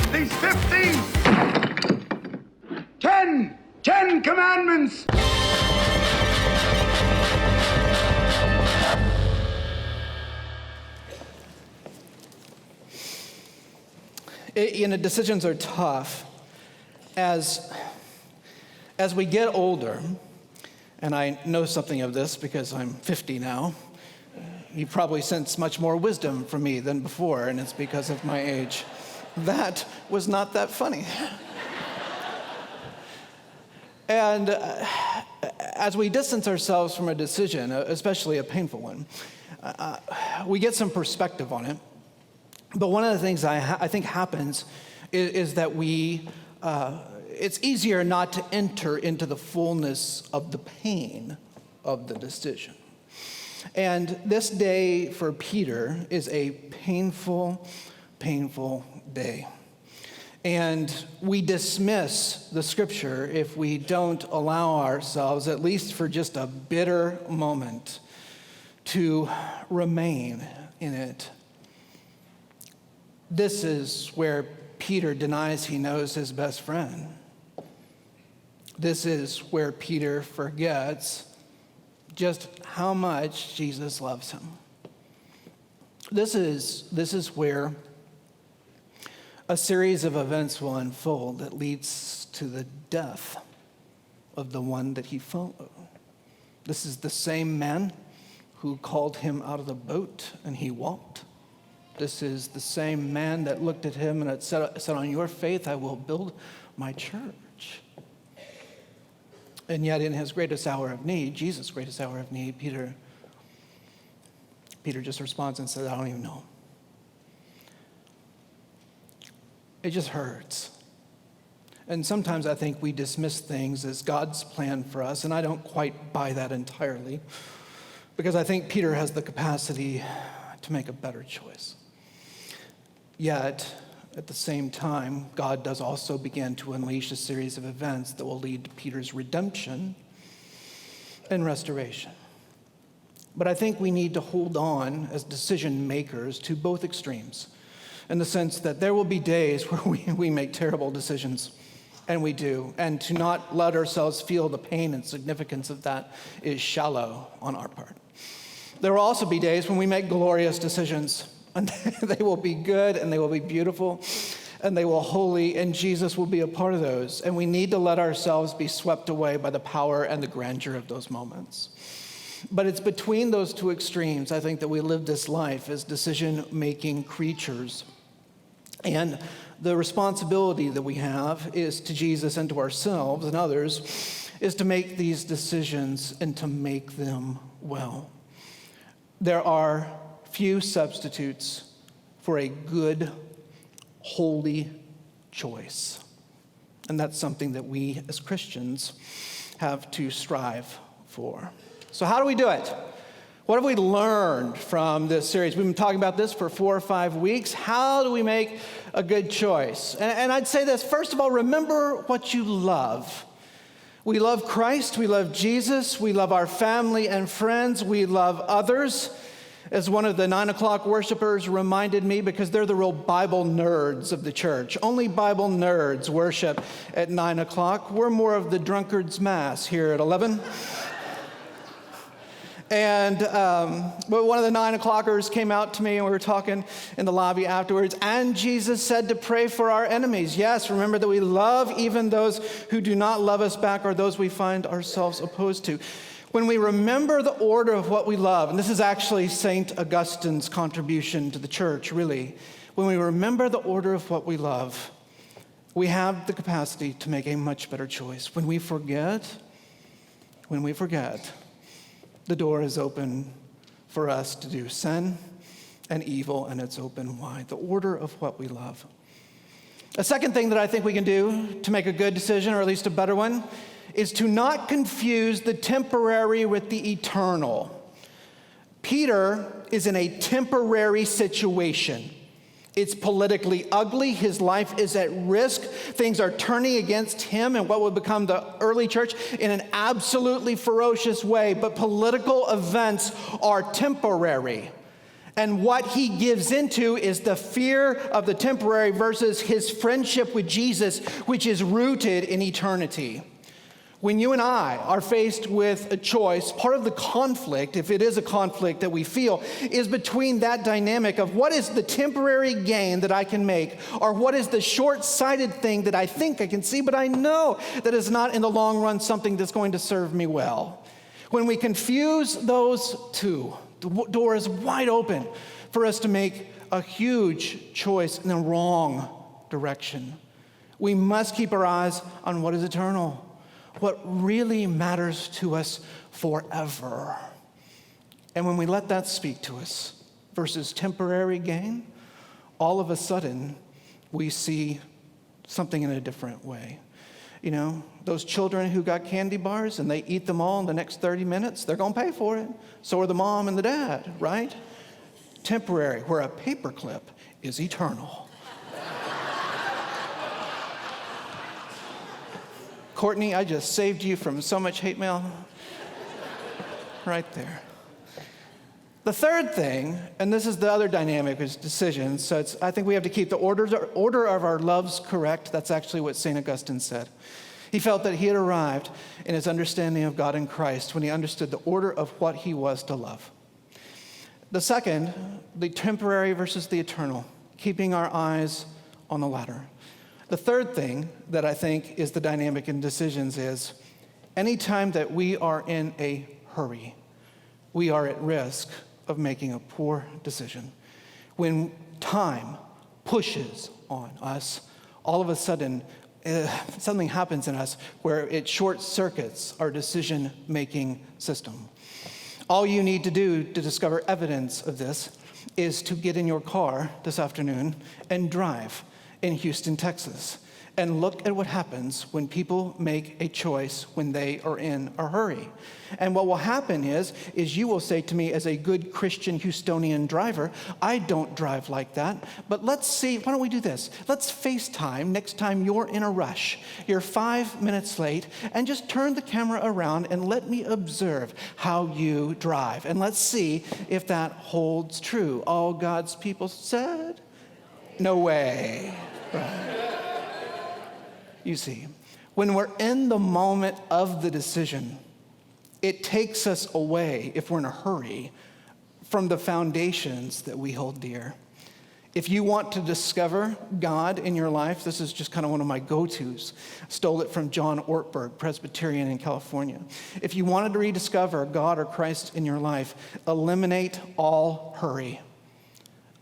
These 15! 10 commandments! Decisions are tough. As we get older, and I know something of this because I'm 50 now, you probably sense much more wisdom from me than before, and it's because of my age. That was not that funny. And as we distance ourselves from a decision, especially a painful one, we get some perspective on it. But one of the things I think happens is that it's easier not to enter into the fullness of the pain of the decision. And this day for Peter is a painful day. And we dismiss the scripture if we don't allow ourselves, at least for just a bitter moment, to remain in it. This is where Peter denies he knows his best friend. This is where Peter forgets just how much Jesus loves him. This is where a series of events will unfold that leads to the death of the one that he followed. This is the same man who called him out of the boat and he walked. This is the same man that looked at him and said, on your faith I will build my church. And yet in his greatest hour of need, Jesus' greatest hour of need, Peter just responds and says, I don't even know. It just hurts. And sometimes I think we dismiss things as God's plan for us, and I don't quite buy that entirely, because I think Peter has the capacity to make a better choice. Yet, at the same time, God does also begin to unleash a series of events that will lead to Peter's redemption and restoration. But I think we need to hold on as decision makers to both extremes, in the sense that there will be days where we make terrible decisions, and we do, and to not let ourselves feel the pain and significance of that is shallow on our part. There will also be days when we make glorious decisions, and they will be good, and they will be beautiful, and they will holy, and Jesus will be a part of those, and we need to let ourselves be swept away by the power and the grandeur of those moments. But it's between those two extremes, I think, that we live this life as decision-making creatures. And the responsibility that we have is to Jesus and to ourselves and others is to make these decisions and to make them well. There are few substitutes for a good, holy choice. And that's something that we as Christians have to strive for. So how do we do it? What have we learned from this series? We've been talking about this for 4 or 5 weeks. How do we make a good choice? And I'd say this, first of all, remember what you love. We love Christ, we love Jesus, we love our family and friends, we love others. As one of the 9 o'clock worshipers reminded me, because they're the real Bible nerds of the church. Only Bible nerds worship at 9 o'clock. We're more of the drunkard's mass here at 11. And one of the 9 o'clockers came out to me and we were talking in the lobby afterwards. And Jesus said to pray for our enemies. Yes, remember that we love even those who do not love us back or those we find ourselves opposed to. When we remember the order of what we love, and this is actually St. Augustine's contribution to the church, really. When we remember the order of what we love, we have the capacity to make a much better choice. When we forget, the door is open for us to do sin and evil, and it's open wide. The order of what we love. A second thing that I think we can do to make a good decision, or at least a better one, is to not confuse the temporary with the eternal. Peter is in a temporary situation. It's politically ugly. His life is at risk. Things are turning against him and what would become the early church in an absolutely ferocious way. But political events are temporary. And what he gives into is the fear of the temporary versus his friendship with Jesus, which is rooted in eternity. When you and I are faced with a choice, part of the conflict, if it is a conflict that we feel, is between that dynamic of what is the temporary gain that I can make, or what is the short-sighted thing that I think I can see, but I know that is not in the long run something that's going to serve me well. When we confuse those two, the door is wide open for us to make a huge choice in the wrong direction. We must keep our eyes on what is eternal, what really matters to us forever. And when we let that speak to us versus temporary gain, all of a sudden we see something in a different way. You know, those children who got candy bars and they eat them all in the next 30 minutes, they're going to pay for it. So are the mom and the dad, right? Temporary, where a paperclip is eternal. Courtney, I just saved you from so much hate mail. Right there. The third thing, and this is the other dynamic, is decisions. So I think we have to keep the order of our loves correct. That's actually what St. Augustine said. He felt that he had arrived in his understanding of God in Christ when he understood the order of what he was to love. The second, the temporary versus the eternal, keeping our eyes on the latter. The third thing that I think is the dynamic in decisions is anytime that we are in a hurry, we are at risk of making a poor decision. When time pushes on us, all of a sudden, something happens in us where it short circuits our decision-making system. All you need to do to discover evidence of this is to get in your car this afternoon and drive in Houston, Texas, and look at what happens when people make a choice when they are in a hurry. And what will happen is you will say to me as a good Christian Houstonian driver, I don't drive like that, but let's see, why don't we do this? Let's FaceTime next time you're in a rush. You're 5 minutes late, and just turn the camera around and let me observe how you drive. And let's see if that holds true. All God's people said, no way. Right. You see, when we're in the moment of the decision, it takes us away, if we're in a hurry, from the foundations that we hold dear. If you want to discover God in your life, this is just kind of one of my go-tos. Stole it from John Ortberg, Presbyterian in California. If you wanted to rediscover God or Christ in your life, eliminate all hurry.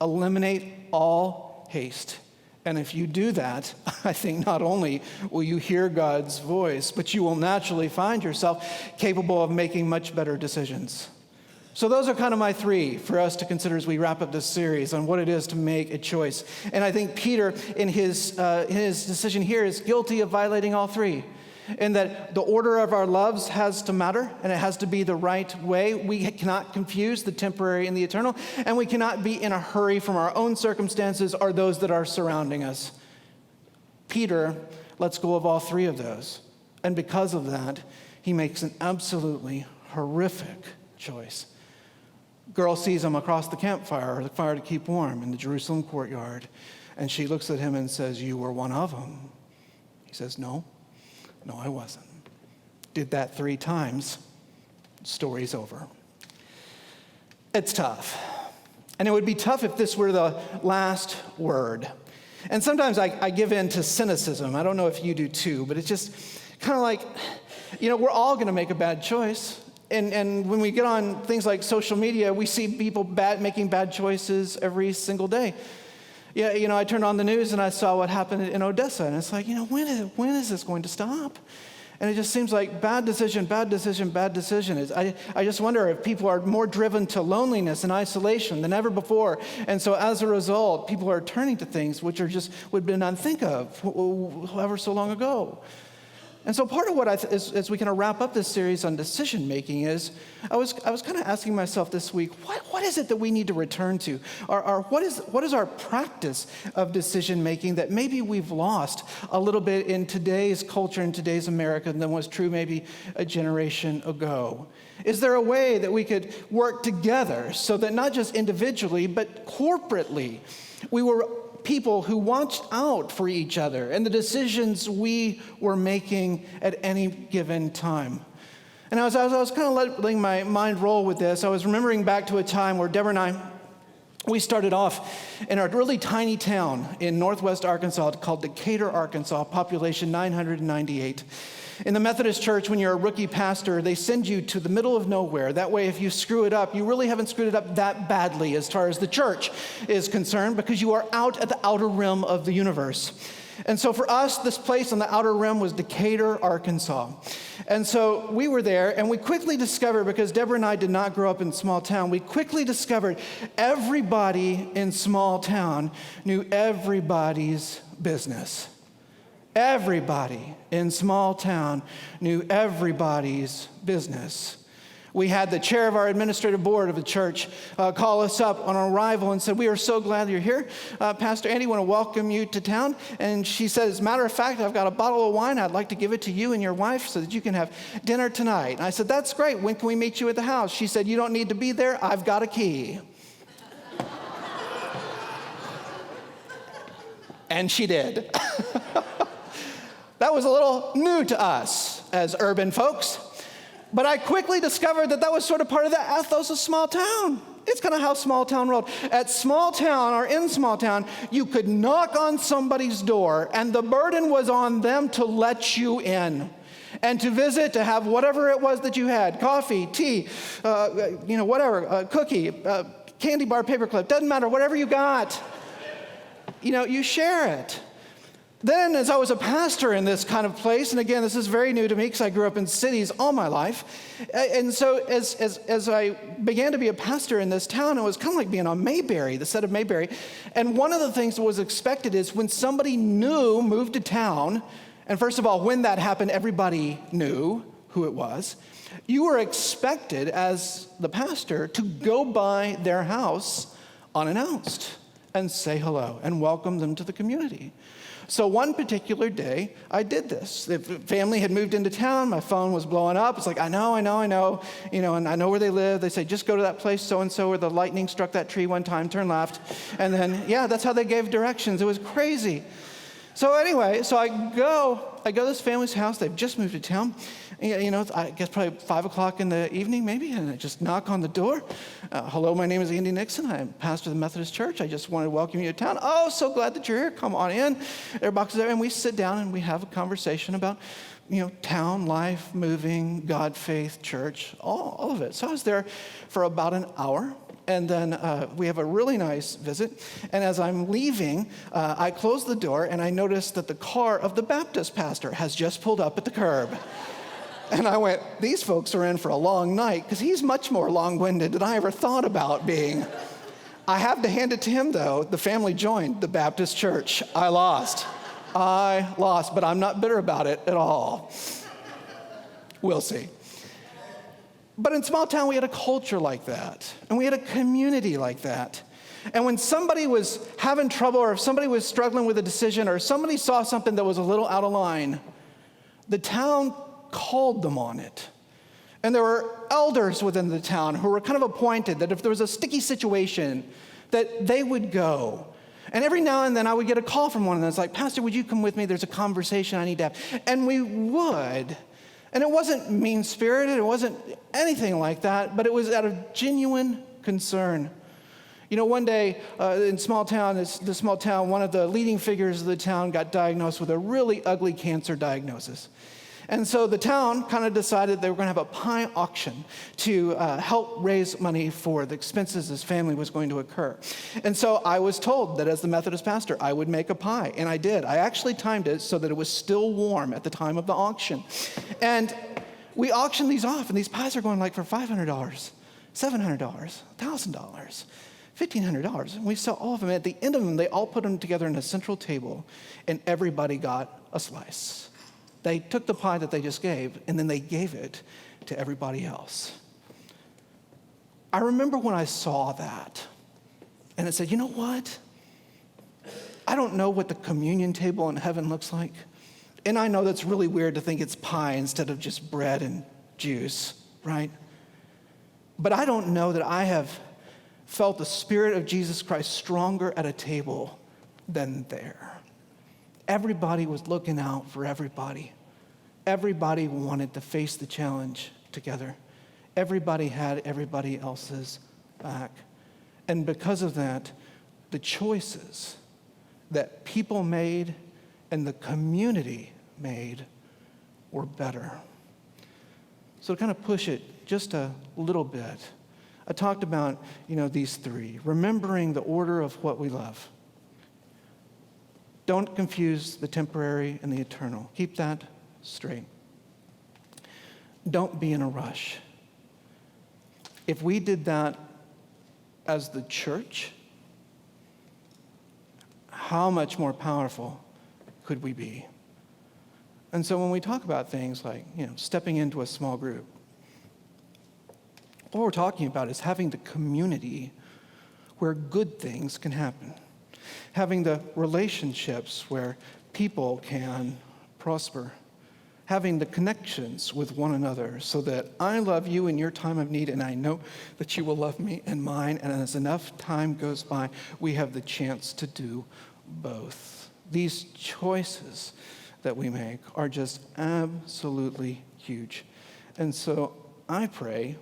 Eliminate all haste. And if you do that, I think not only will you hear God's voice, but you will naturally find yourself capable of making much better decisions. So those are kind of my three for us to consider as we wrap up this series on what it is to make a choice. And I think Peter, in his decision here, is guilty of violating all three. In that the order of our loves has to matter, and it has to be the right way. We cannot confuse the temporary and the eternal, and we cannot be in a hurry from our own circumstances or those that are surrounding us. Peter lets go of all three of those, and because of that, he makes an absolutely horrific choice. Girl sees him across the campfire, or the fire to keep warm, in the Jerusalem courtyard, and she looks at him and says, "You were one of them." He says, No, I wasn't. Did that 3 times, story's over. It's tough. And it would be tough if this were the last word. And sometimes I give in to cynicism. I don't know if you do too, but it's just kind of like, we're all going to make a bad choice. And when we get on things like social media, we see people making bad choices every single day. I turned on the news and I saw what happened in Odessa, and it's like, when is this going to stop? And it just seems like bad decision, bad decision, bad decision. I just wonder if people are more driven to loneliness and isolation than ever before. And so as a result, people are turning to things which are just would have been unthink of however so long ago. And so part of what as we kind of wrap up this series on decision making is I was kind of asking myself this week, what is it that we need to return to? Or what is our practice of decision making that maybe we've lost a little bit in today's culture, in today's America, than was true maybe a generation ago? Is there a way that we could work together so that not just individually, but corporately, we were people who watched out for each other and the decisions we were making at any given time? And as I was kind of letting my mind roll with this, I was remembering back to a time where Deborah and I, we started off in a really tiny town in northwest Arkansas called Decatur, Arkansas, population 998. In the Methodist church, when you're a rookie pastor, they send you to the middle of nowhere. That way, if you screw it up, you really haven't screwed it up that badly as far as the church is concerned, because you are out at the outer rim of the universe. And so for us, this place on the outer rim was Decatur, Arkansas. And so we were there, and we quickly discovered, because Deborah and I did not grow up in small town, we quickly discovered everybody in small town knew everybody's business. Everybody in small town knew everybody's business. We had the chair of our administrative board of the church call us up on arrival and said, "We are so glad you're here. Pastor Andy, want to welcome you to town." And she said, "As a matter of fact, I've got a bottle of wine. I'd like to give it to you and your wife so that you can have dinner tonight." And I said, "That's great. When can we meet you at the house?" She said, "You don't need to be there. I've got a key." And she did. That was a little new to us as urban folks. But I quickly discovered that was sort of part of the ethos of small town. It's kind of how small town rolled. At small town, or in small town, you could knock on somebody's door, and the burden was on them to let you in and to visit, to have whatever it was that you had, coffee, tea, whatever, cookie, candy bar, paperclip, doesn't matter, whatever you got, you share it. Then, as I was a pastor in this kind of place, and again, this is very new to me because I grew up in cities all my life, and so as I began to be a pastor in this town, it was kind of like being on Mayberry, the set of Mayberry, and one of the things that was expected is when somebody new moved to town, and first of all, when that happened, everybody knew who it was, you were expected as the pastor to go by their house unannounced and say hello and welcome them to the community. So one particular day, I did this. The family had moved into town. My phone was blowing up. It's like, I know, and I know where they live. They say, just go to that place so-and-so where the lightning struck that tree one time, turn left. And then, that's how they gave directions. It was crazy. So anyway, I go to this family's house. They've just moved to town. I guess probably 5 o'clock in the evening maybe, and I just knock on the door. "Hello, my name is Andy Nixon. I'm pastor of the Methodist Church. I just wanted to welcome you to town." "Oh, so glad that you're here. Come on in." Their box is there, and we sit down and we have a conversation about, town life, moving, God, faith, church, all of it. So I was there for about an hour. And then we have a really nice visit. And as I'm leaving, I close the door, and I notice that the car of the Baptist pastor has just pulled up at the curb. And I went, these folks are in for a long night, because he's much more long-winded than I ever thought about being. I have to hand it to him, though. The family joined the Baptist church. I lost, but I'm not bitter about it at all. We'll see. But in small town, we had a culture like that, and we had a community like that. And when somebody was having trouble, or if somebody was struggling with a decision, or somebody saw something that was a little out of line, the town called them on it. And there were elders within the town who were kind of appointed that if there was a sticky situation, that they would go. And every now and then I would get a call from one of them. It's like, "Pastor, would you come with me? There's a conversation I need to have." And we would. And it wasn't mean-spirited. It wasn't anything like that. But it was out of genuine concern. One day in small town, one of the leading figures of the town got diagnosed with a really ugly cancer diagnosis. And so the town kind of decided they were going to have a pie auction to help raise money for the expenses his family was going to incur. And so I was told that as the Methodist pastor, I would make a pie, and I did. I actually timed it so that it was still warm at the time of the auction. And we auctioned these off, and these pies are going like for $500, $700, $1,000. $1,500, and we saw all of them. At the end of them, they all put them together in a central table, and everybody got a slice. They took the pie that they just gave, and then they gave it to everybody else. I remember when I saw that, and it said, you know what? I don't know what the communion table in heaven looks like, and I know that's really weird to think it's pie instead of just bread and juice, right? But I don't know that I have felt the Spirit of Jesus Christ stronger at a table than there. Everybody was looking out for everybody. Everybody wanted to face the challenge together. Everybody had everybody else's back. And because of that, the choices that people made and the community made were better. So to kind of push it just a little bit, I talked about, these three. Remembering the order of what we love. Don't confuse the temporary and the eternal. Keep that straight. Don't be in a rush. If we did that as the church, how much more powerful could we be? And so when we talk about things like, stepping into a small group, what we're talking about is having the community where good things can happen. Having the relationships where people can prosper. Having the connections with one another so that I love you in your time of need, and I know that you will love me in mine. And as enough time goes by, we have the chance to do both. These choices that we make are just absolutely huge. And so I pray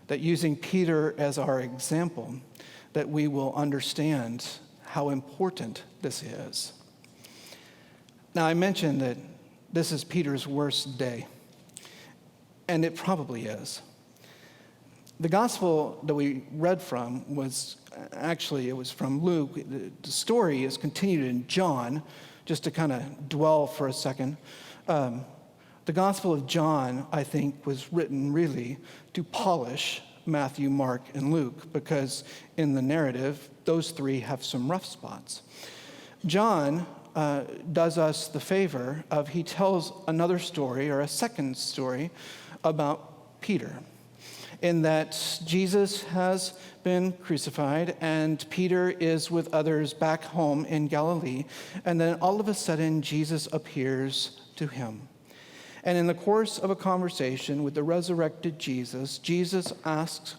that using Peter as our example, that we will understand how important this is. Now, I mentioned that this is Peter's worst day, and it probably is. The gospel that we read from was from Luke. The story is continued in John, just to kind of dwell for a second. The Gospel of John, I think, was written really to polish Matthew, Mark, and Luke, because in the narrative, those three have some rough spots. John does us the favor of, he tells another story, or a second story, about Peter, in that Jesus has been crucified, and Peter is with others back home in Galilee, and then all of a sudden, Jesus appears to him. And in the course of a conversation with the resurrected Jesus, Jesus asks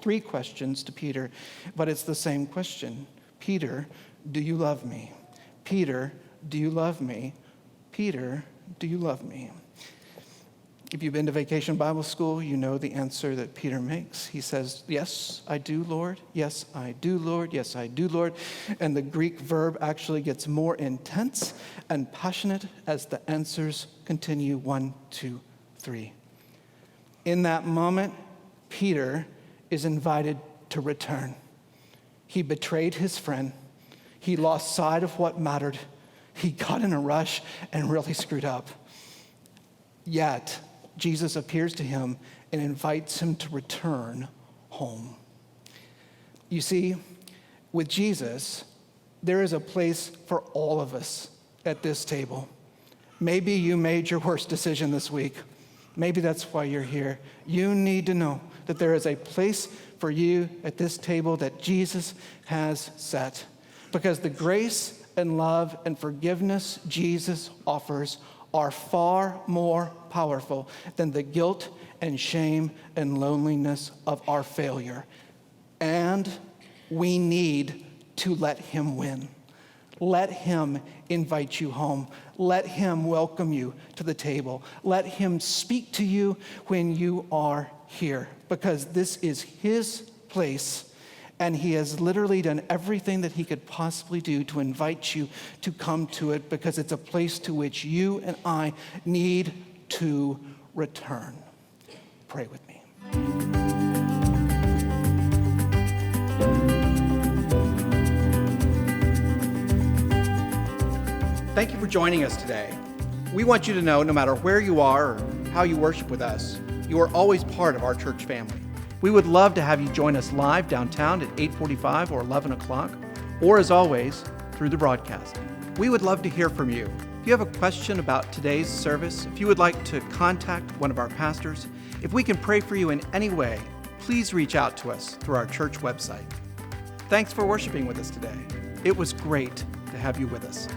three questions to Peter, but it's the same question. Peter, do you love me? Peter, do you love me? Peter, do you love me? If you've been to Vacation Bible School, you know the answer that Peter makes. He says, yes, I do, Lord. Yes, I do, Lord. Yes, I do, Lord. And the Greek verb actually gets more intense and passionate as the answers continue. 1, 2, 3. In that moment, Peter is invited to return. He betrayed his friend. He lost sight of what mattered. He got in a rush and really screwed up. Yet, Jesus appears to him and invites him to return home. You see, with Jesus, there is a place for all of us at this table. Maybe you made your worst decision this week. Maybe that's why you're here. You need to know that there is a place for you at this table that Jesus has set. Because the grace and love and forgiveness Jesus offers are far more powerful than the guilt and shame and loneliness of our failure. And we need to let him win. Let him invite you home. Let him welcome you to the table. Let him speak to you when you are here, because this is his place. And he has literally done everything that he could possibly do to invite you to come to it, because it's a place to which you and I need to return. Pray with me. Thank you for joining us today. We want you to know, no matter where you are or how you worship with us, you are always part of our church family. We would love to have you join us live downtown at 8:45 or 11 o'clock, or as always, through the broadcast. We would love to hear from you. If you have a question about today's service, if you would like to contact one of our pastors, if we can pray for you in any way, please reach out to us through our church website. Thanks for worshiping with us today. It was great to have you with us.